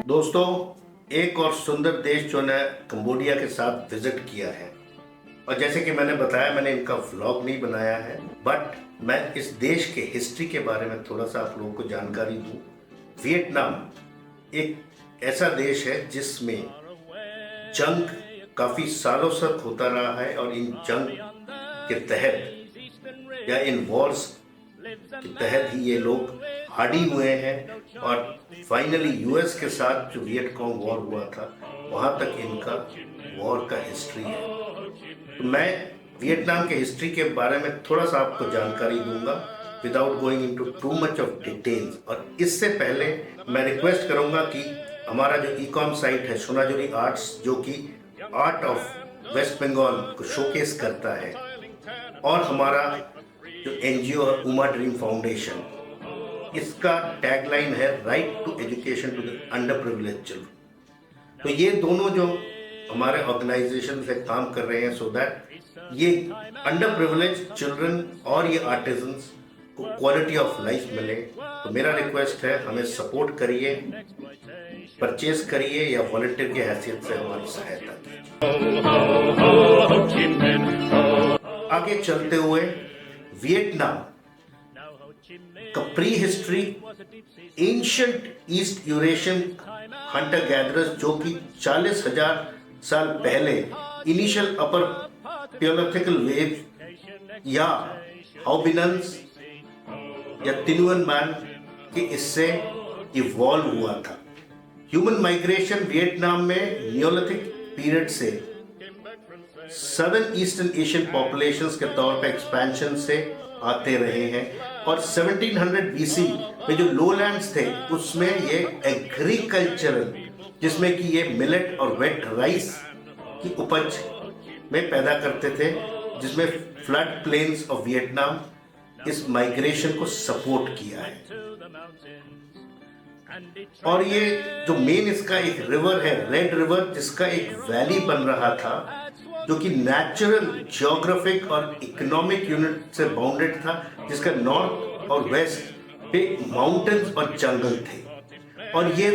दोस्तों, एक और सुंदर देश जो ने कंबोडिया के साथ विजिट किया है। और जैसे कि मैंने बताया, मैंने इनका व्लॉग नहीं बनाया है, बट मैं इस देश के हिस्ट्री के बारे में थोड़ा सा आप लोगों को जानकारी दूं। वियतनाम एक ऐसा देश है जिसमें जंग काफी सालों तक होता रहा है और इन जंग के तहत या इन वॉर्स के तहत ही ये लोग हार्डी हुए हैं और फाइनली यूएस के साथ जो वियतकॉम वॉर हुआ था वहां तक इनका वॉर का हिस्ट्री है। तो मैं वियतनाम के हिस्ट्री के बारे में थोड़ा सा आपको जानकारी दूंगा without going into too much of details. और इससे पहले मैं रिक्वेस्ट करूंगा कि हमारा जो ई-कॉम साइट है सोनाजुरी आर्ट्स, जो कि आर्ट ऑफ वेस्ट बंगाल को शोकेस करता है, और हमारा जो एनजीओ है उमा ड्रीम फाउंडेशन, इसका टैगलाइन है right to education to the under privilege children. तो ये दोनों जो हमारे ऑर्गेनाइजेशन से काम कर रहे हैं सो दैट ये अंडर प्रिविलेज चिल्ड्रन और ये आर्टिजन्स को क्वालिटी ऑफ लाइफ मिले। तो मेरा रिक्वेस्ट है, हमें सपोर्ट करिए, परचेज करिए या वॉलंटियर की हैसियत से हमारी सहायता कीजिए। आगे चलते हुए वियतनाम का pre history ancient east Eurasian Hunter gatherers, जो कि 40,000 साल पहले इनिशियल अपर पैलियोलिथिकल वेव या हाउबिनन्स या तिनुअन मैन के इससे इवॉल्व हुआ था। ह्यूमन माइग्रेशन वियतनाम में नियोलिथिक पीरियड से सदर्न ईस्टर्न एशियन पॉपुलेशंस के तौर पर एक्सपेंशन से आते रहे हैं। और 1700 बीसी में जो लोलैंड्स थे उसमें ये एग्रीकल्चरल, जिसमें कि ये मिलेट और वेट राइस की उपज में पैदा करते थे, जिसमें फ्लड प्लेन्स ऑफ वियतनाम इस माइग्रेशन को सपोर्ट किया है। और ये जो मेन इसका एक रिवर है रेड रिवर, जिसका एक वैली बन रहा था, जो कि नेचुरल ज्योग्राफिक और इकोनॉमिक यूनिट से बाउंडेड था, जिसका नॉर्थ और वेस्ट पे माउंटेन्स और जंगल थे। और ये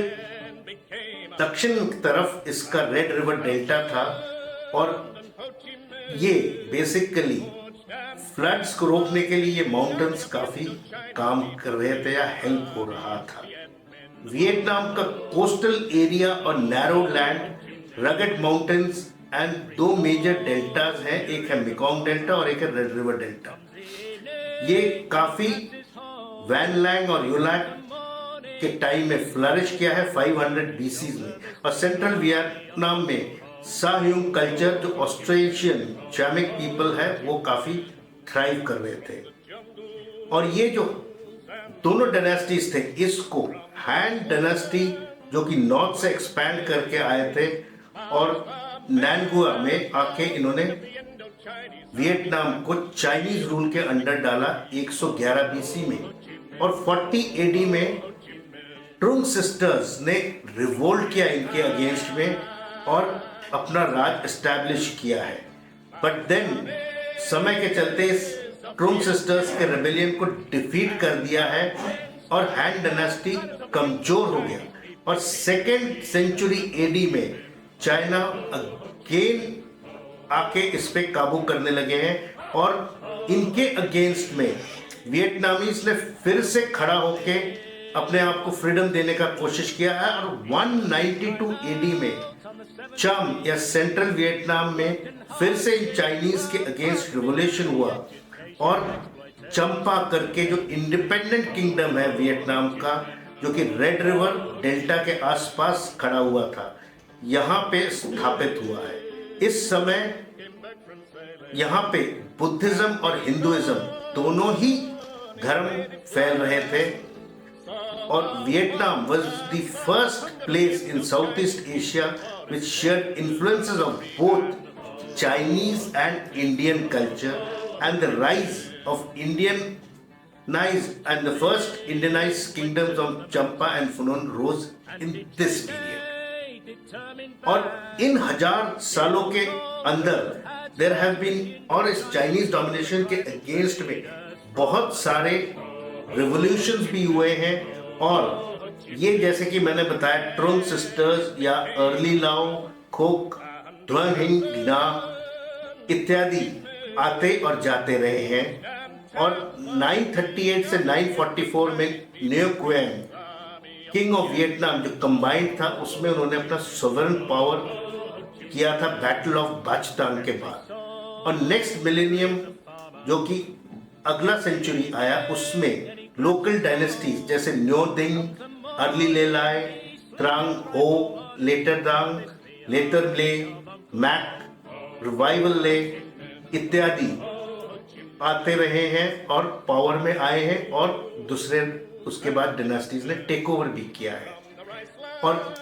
दक्षिण तरफ इसका रेड रिवर डेल्टा था और ये बेसिकली फ्लड्स को रोकने के लिए ये माउंटेन्स काफी काम कर रहे थे या हेल्प हो रहा था। वियतनाम का कोस्टल एरिया और narrow land, rugged mountains and दो मेजर डेल्टाज हैं, एक है मेकोंग डेल्टा और एक है रेड रिवर डेल्टा। ये काफी वैन लैंग और यूलैक के टाइम में फ्लरिश किया है 500 बीसी में। और सेंट्रल वियतनाम में साह्यूंग कल्चर, जो ऑस्ट्रेशियन चैमिक पीपल है, वो काफी थ्राइव कर रहे थे। और ये जो दोनों डायनेस्टीज थे, इसको हैन डायनेस्टी, जो कि नॉर्थ से एक्सपैंड करके आए थे, और नैनगुआ में आके इन्होंने वियतनाम को चाइनीज रूल के अंडर डाला 111 बीसी में। और 40 एडी में ट्रुंग सिस्टर्स ने रिवोल्ट किया इनके अगेंस्ट में और अपना राज एस्टैब्लिश किया है। बट देन समय के चलते इस ट्रुंग सिस्टर्स के रेबेलियन को डिफीट कर दिया है और हैन डायनेस्टी कमजोर हो गया। और 2nd सेंचुरी एडी में चाइना अगेन आके इस पे काबू करने लगे हैं और इनके अगेंस्ट में वियतनामीज ने फिर से खड़ा होके अपने आप को फ्रीडम देने का कोशिश किया है। और 192 एडी में चम या सेंट्रल वियतनाम में फिर से इन चाइनीज के अगेंस्ट रिवोल्यूशन हुआ और चंपा करके जो इंडिपेंडेंट किंगडम है वियतनाम का, जो कि रेड रिवर डेल्टा के आसपास खड़ा हुआ था, यहाँ पे स्थापित हुआ है। इस समय यहाँ पे बुद्धिज्म और हिंदुइज्म दोनों ही धर्म फैल रहे थे। और Vietnam was the first place in Southeast Asia which shared influences of both Chinese and Indian culture, and the rise of Indianized and the first Indianized kingdoms of Champa and Funan rose in this period. और इन 1000 सालों के अंदर there have been, और इस Chinese domination के against में बहुत सारे रिवॉल्यूशंस भी हुए हैं और ये जैसे कि मैंने बताया ट्रोन सिस्टर्स या अर्ली लाओ, खोक, ध्वंग ना इत्यादि आते और जाते रहे हैं। और 938 से 944 में न्यू क्वेन किंग ऑफ वियतनाम जो कंबाइंड था, उसमें उन्होंने अपना सोवरेन पावर किया था बैटल ऑफ बाचतांग के बाद। और नेक्स्ट मिलेनियम जो कि अगला सेंचुरी आया, उसमें लोकल डायनेस्टीज जैसे न्यो दिंग, अर्ली लेलाय, त्रांग हो, लेटर दांग, लेटर ले, मैक, रिवाइवल ले इत्यादि आते रहे हैं और पावर में आए हैं, और दूसरे उसके बाद डायनेस्टीज ने टेक ओवर भी किया है। और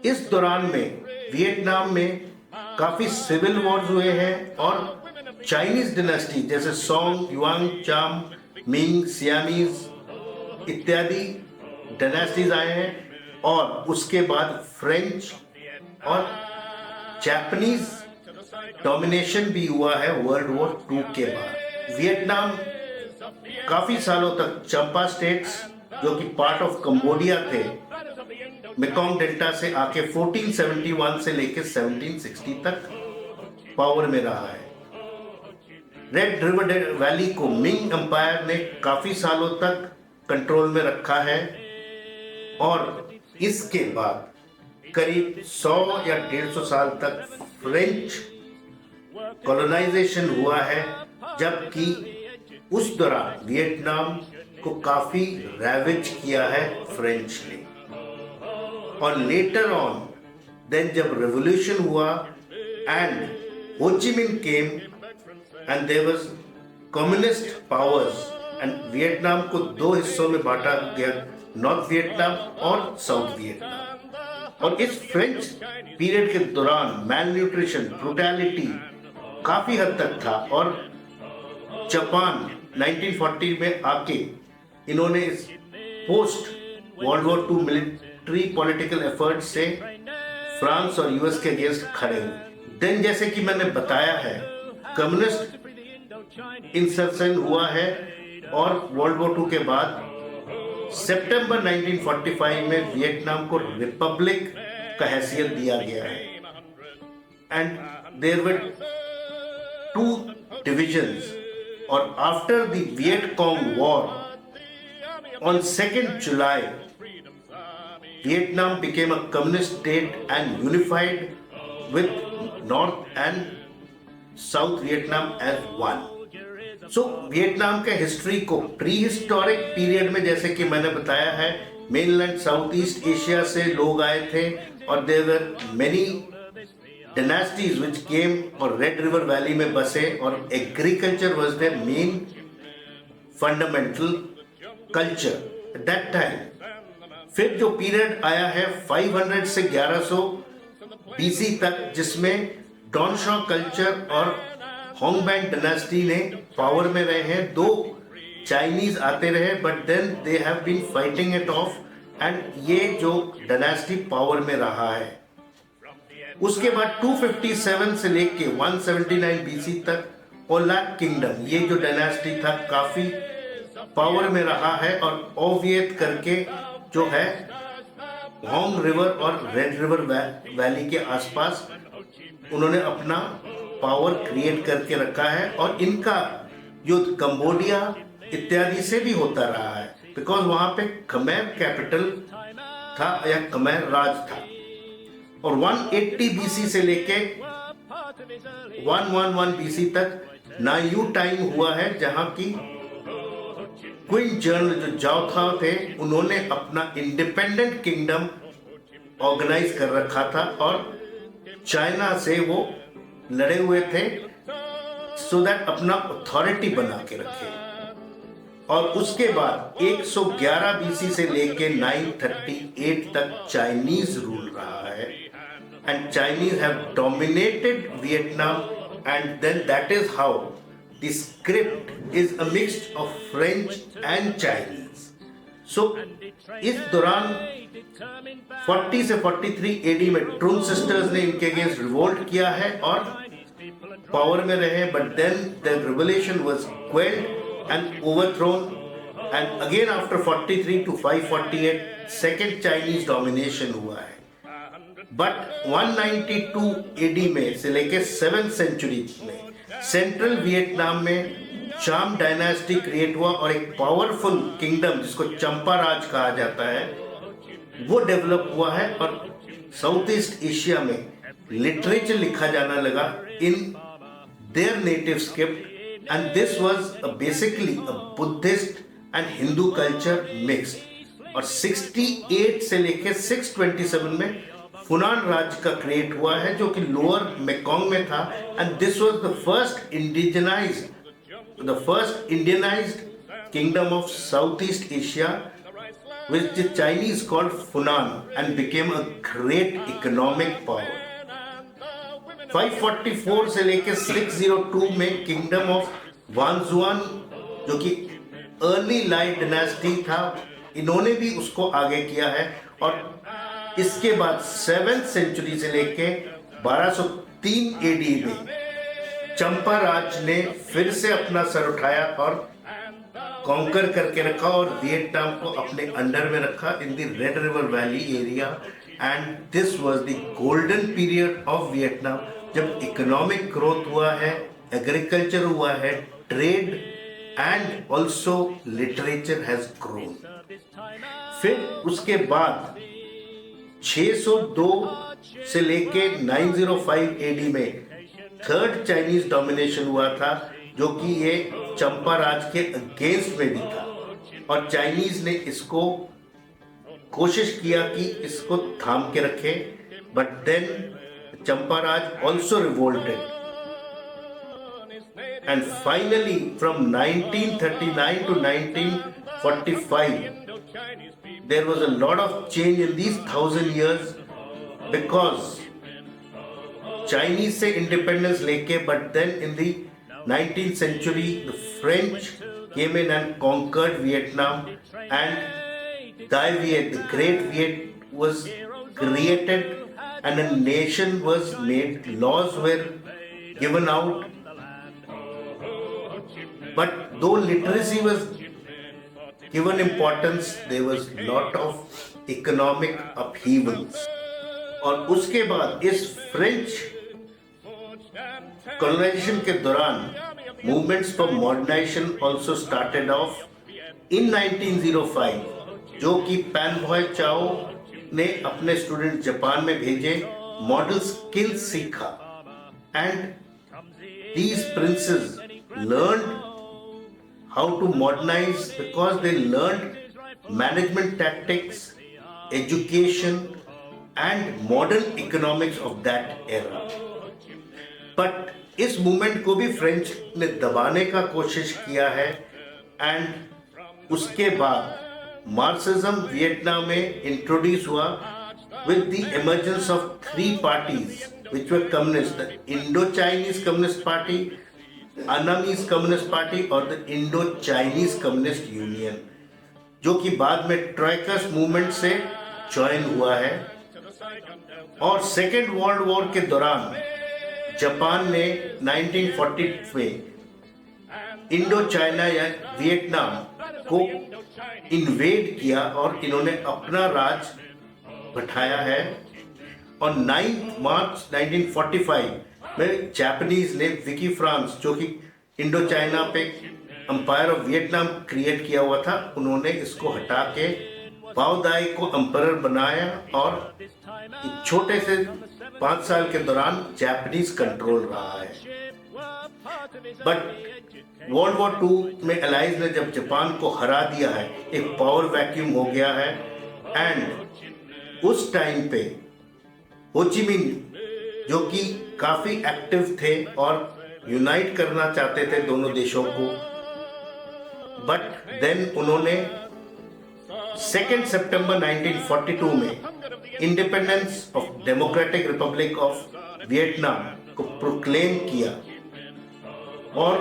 इस दौरान में वियतनाम में काफी सिविल वॉर्स हुए हैं, और चाइनीज डायनेस्टी जैसे सोंग, युआंग, चाम, मिंग, सियामीज इत्यादि डायनेस्टीज आए हैं। और उसके बाद फ्रेंच और जापानीज डोमिनेशन भी हुआ है वर्ल्ड वॉर 2 के बाद। वियतनाम काफी सालों तक चंपा स्टेट्स जो कि पार्ट ऑफ कंबोडिया थे, मेकोंग डेल्टा से आके 1471 से लेकर 1760 तक पावर में रहा है। रेड रिवर वैली को मिंग एम्पायर ने काफी सालों तक कंट्रोल में रखा है। और इसके बाद करीब 100 या 150 साल तक फ्रेंच कॉलोनाइजेशन हुआ है, जबकि उस दौरान वियतनाम को काफी रैवेज किया है फ्रेंच ने। और लेटर ऑन देन जब रेवोल्यूशन हुआ and Ho Chi Minh came and there was communist powers, and Vietnam को 2 हिस्सों में बांटा गया, नॉर्थ वियतनाम और साउथ वियतनाम। और इस फ्रेंच पीरियड के दौरान मैल न्यूट्रिशन, ब्रूटैलिटी काफी हद तक था। और जापान 1940 में आके इन्होंने इस post world war 2 military political effort से फ्रांस और यूएस के अगेंस्ट खड़े हुए। देन जैसे कि मैंने बताया है, कम्युनिस्ट इंसर्शन हुआ है, और वर्ल्ड वॉर 2 के बाद सितंबर 1945 में वियतनाम को रिपब्लिक का हैसियत दिया गया है। And there were 2 divisions. और after the Vietcong war on 2nd July, Vietnam became a communist state and unified with North and South Vietnam as one. So, Vietnam के हिस्ट्री को प्री हिस्टोरिक पीरियड में, जैसे कि मैंने बताया है, mainland south east Asia से लोग आए थे, और there were many dynasties which came और रेड रिवर वैली में बसे, और agriculture was their main fundamental culture at that time. फिर जो पीरियड आया है 500 से 1100 बीसी तक, जिसमें डॉनशॉ कल्चर और होंगबैंग डायनेस्टी ने पावर में रहे हैं। 2 चाइनीज आते रहे, but then they have been fighting it off, and ये जो डायनेस्टी पावर में रहा है। उसके बाद 257 से लेके 179 बीसी तक ओलाक किंगडम, ये जो डायनेस्टी था, काफी पावर में रहा है। और ओवियत करके जो है होंग रिवर और रेड रिवर वैली के आसपास उन्होंने अपना पावर क्रिएट करके रखा है, और इनका युद्ध कंबोडिया इत्यादि से भी होता रहा है, बिकॉज वहां पे खमेर कैपिटल था या खमेर राज था। और 180 बीसी से लेके 111 बीसी तक नायू टाइम हुआ है, जहां की क्वीन जनरल जो जाओ था थे, उन्होंने अपना इंडिपेंडेंट किंगडम ऑर्गेनाइज कर रखा था, और चाइना से वो लड़े हुए थे सो दैट अपना अथॉरिटी बना के रखे। और उसके बाद 111 बीसी से लेके 938 तक चाइनीज रूल रहा है, and Chinese have dominated Vietnam, and then that is how the script is a mix of French and Chinese. So इस दौरान 40 से 43 AD में ट्रोन सिस्टर्स ने इनके अगेंस्ट रिवोल्ट किया है और पावर में रहे, but then the revolution was quelled and overthrown, and again after 43 to 548 second Chinese domination हुआ है। बट 192 एडी में से लेके 7th सेंचुरी में सेंट्रल वियतनाम में चाम डायनास्टी क्रिएट हुआ और एक पावरफुल किंगडम जिसको चंपा राज कहा जाता है वो डेवलप हुआ है। और साउथ ईस्ट एशिया में लिटरेचर लिखा जाना लगा in their native script and this was basically a Buddhist and Hindu culture mixed. और 68 से लेके 627 में फुनान राज्य का क्रिएट हुआ है जो कि लोअर मेकोंग में था and this was the first Indianised kingdom of south east Asia which the Chinese called Funan and became a great economic power. 544 से लेके 602 में किंगडम ऑफ वांजुआन जो कि अर्ली लाइ डायनेस्टी था, इन्होंने भी उसको आगे किया है। और इसके बाद 7th सेंचुरी से लेके 1203 एडी में चंपा राज ने फिर से अपना सर उठाया और कॉन्कर करके रखा और वियतनाम को अपने अंडर में रखा in the red river valley area. And this was the golden period of Vietnam जब इकोनॉमिक ग्रोथ हुआ है, एग्रीकल्चर हुआ है, trade and also literature has grown. फिर उसके बाद 602 से लेके 905 एडी में थर्ड चाइनीज डोमिनेशन हुआ था जो कि ये चंपा राज के अगेंस्ट में भी था और चाइनीज ने इसको कोशिश किया कि इसको थाम के रखे। बट देन चंपा राज also revolted and finally from 1939 to 1945 there was a lot of change in these 1000 years because Chinese से इंडिपेंडेंस लेके but then in the 19th century the French came in and conquered Vietnam and Dai Viet, the Great Viet was created and a nation was made, laws were given out. But though literacy was given importance, there was lot of economic upheavals. और उसके बाद इस French colonization के दौरान movements for modernization also started off in 1905 जो कि पैनभॉय चाओ ने अपने स्टूडेंट जापान में भेजे, मॉडल स्किल्स सीखा and these princes learned how to modernize because they learned management tactics, education and modern economics of that era. But इस movement को भी फ्रेंच ने दबाने का कोशिश किया है एंड उसके बाद मार्क्सिज्म वियतनाम में इंट्रोड्यूस हुआ with the emergence of 3 parties which were communist, the Indo Chinese communist party, Annamese communist party और the Indo Chinese communist union जो कि बाद में ट्राइकस मूवमेंट से ज्वाइन हुआ है। और सेकेंड वर्ल्ड वॉर के दौरान जापान ने 1940 में इंडो चाइना या वियतनाम को इन्वेड किया और इन्होंने अपना राज बैठाया है। और 9 मार्च 1945 में जापानीज ने विकी फ्रांस जो कि इंडो चाइना पे एम्पायर ऑफ वियतनाम क्रिएट किया हुआ था, उन्होंने इसको हटा के पाओ दाई को एम्परर बनाया और एक छोटे से 5 साल के दौरान जापानीज कंट्रोल रहा है। बट वर्ल्ड वॉर 2 में अलाइज ने जब जापान को हरा दिया है, एक पावर वैक्यूम हो गया है एंड उस टाइम पे हो ची मिन्ह जो कि काफी एक्टिव थे और यूनाइट करना चाहते थे दोनों देशों को, बट देन उन्होंने 2 सितंबर 1942 में independence of democratic Republic of Vietnam को प्रोक्लेम किया और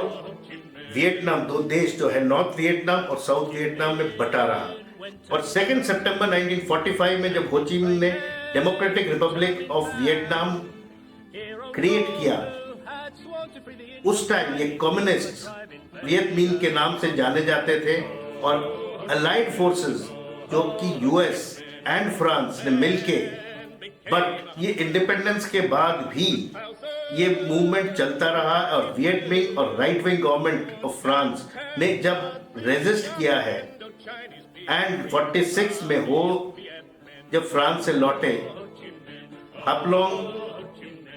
वियतनाम 2 देश जो है नॉर्थ वियतनाम और साउथ वियतनाम में बटा रहा। और 2 सितंबर 1945 में जब हो ची मिन्ह ने democratic Republic of Vietnam create किया, उस टाइम ये कम्युनिस्ट वियत मिन्ह के नाम से जाने जाते थे और अलाइड फोर्सेस जो कि यूएस एंड फ्रांस ने मिलके, बट ये इंडिपेंडेंस के बाद भी ये मूवमेंट चलता रहा और वियट मिंग और right wing government of France ने जब रेजिस्ट किया है एंड 46 में वो जब फ्रांस से लौटे, हापलोंग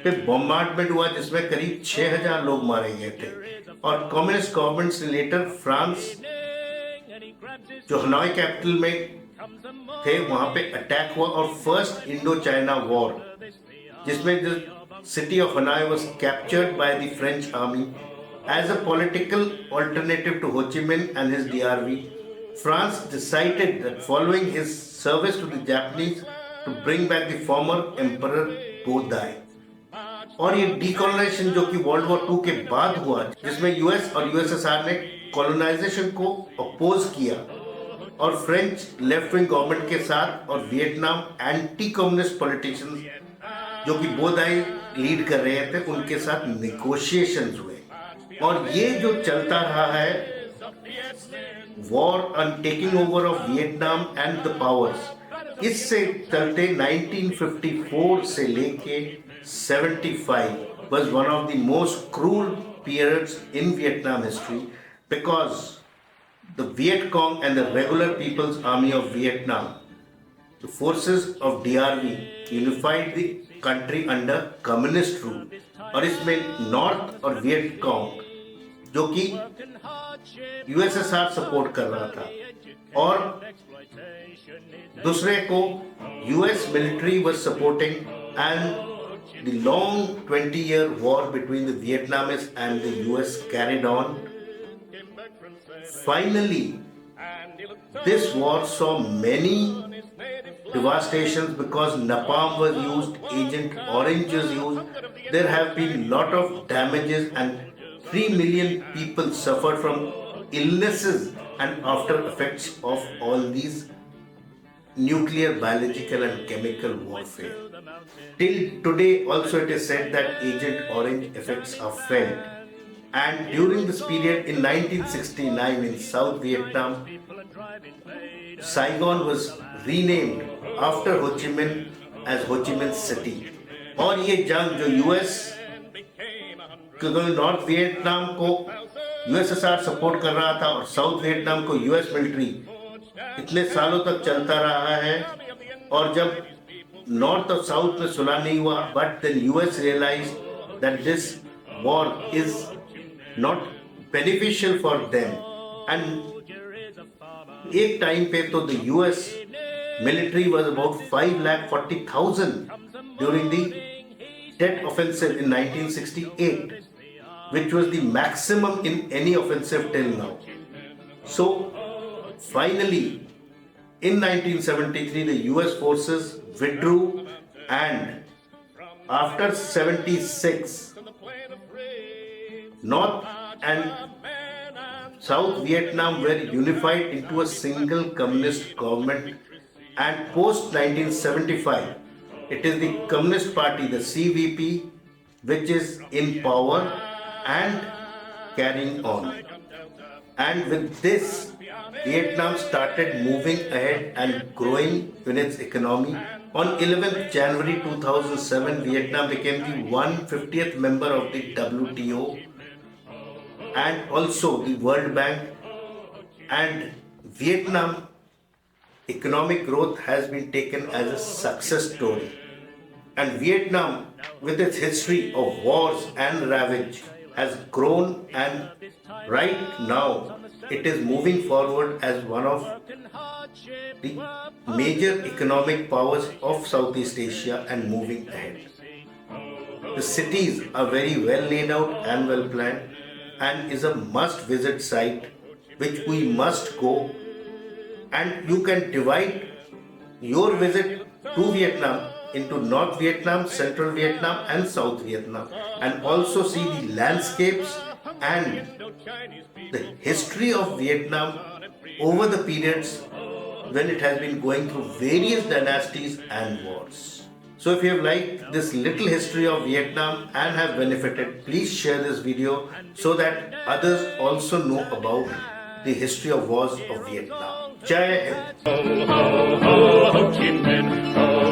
पे बॉम्बार्डमेंट हुआ जिसमें करीब 6000 लोग मारे गए थे और कम्युनिस्ट गवर्नमेंट्स ने लेटर फ्रांस जो हनोई कैपिटल में थे वहां पे अटैक हुआ और फर्स्ट इंडो चाइना वॉर जिसमें the city of Hanoi was captured by the French army as a political alternative to Ho Chi Minh and his DRV. France decided that following his service to the Japanese to bring back the former emperor Bodai. और ये decolonisation जो कि world war 2 के बाद हुआ जिसमें US और USSR ने कॉलोनाइजेशन को अपोज किया और फ्रेंच लेफ्ट विंग गवर्नमेंट के साथ और वियतनाम एंटी कम्युनिस्ट पॉलिटिशियंस जो कि बोदाई लीड कर रहे थे उनके साथ नेगोशिएशंस हुए और ये जो चलता रहा है war on taking over of Vietnam and the powers, इससे चलते 1954 से लेके 75 was one of the most cruel periods in Vietnam history because the Viet Cong and the regular People's Army of Vietnam, the forces of DRV, unified the country under communist rule. और इसमें north और वियट Kong जो कि USSR support कर रहा था और दूसरे को US military was supporting and the long 20-year war between the Vietnamese and the US carried on. Finally, this war saw many devastations because napalm was used, Agent Orange was used. There have been a lot of damages and 3 million people suffered from illnesses and after effects of all these nuclear, biological and chemical warfare. Till today also it is said that Agent Orange effects are felt. And during this period in 1969 in South Vietnam, Saigon was renamed after Ho Chi Minh as Ho Chi Minh City. और ये जंग जो US north Vietnam को USSR support कर रहा था और south Vietnam को यूएस मिलिट्री इतने सालों तक चलता रहा है और जब नॉर्थ और साउथ में सुलह नहीं हुआ but then US realise that this war is not beneficial for them and एक टाइम पे तो the US military was about 5,40,000 during the Tet offensive in 1968 which was the maximum in any offensive till now. So finally, in 1973, the US forces withdrew and after 76, North and South Vietnam were unified into a single communist government and post 1975, it is the Communist Party, the CVP, which is in power and carrying on. And with this, Vietnam started moving ahead and growing in its economy. On 11th January 2007, Vietnam became the 150th member of the WTO and also the World Bank. And Vietnam economic growth has been taken as a success story. And Vietnam, with its history of wars and ravage, has grown and right now it is moving forward as one of the major economic powers of Southeast Asia and moving ahead. The cities are very well laid out and well planned and is a must visit site which we must go, and you can divide your visit to Vietnam into North Vietnam, Central Vietnam and South Vietnam and also see the landscapes and the history of Vietnam over the periods when it has been going through various dynasties and wars. So if you have liked this little history of Vietnam and have benefited, please share this video so that others also know about the history of wars of Vietnam. जय Hind. Ho, ho, ho, Ho Chi Minh, ho,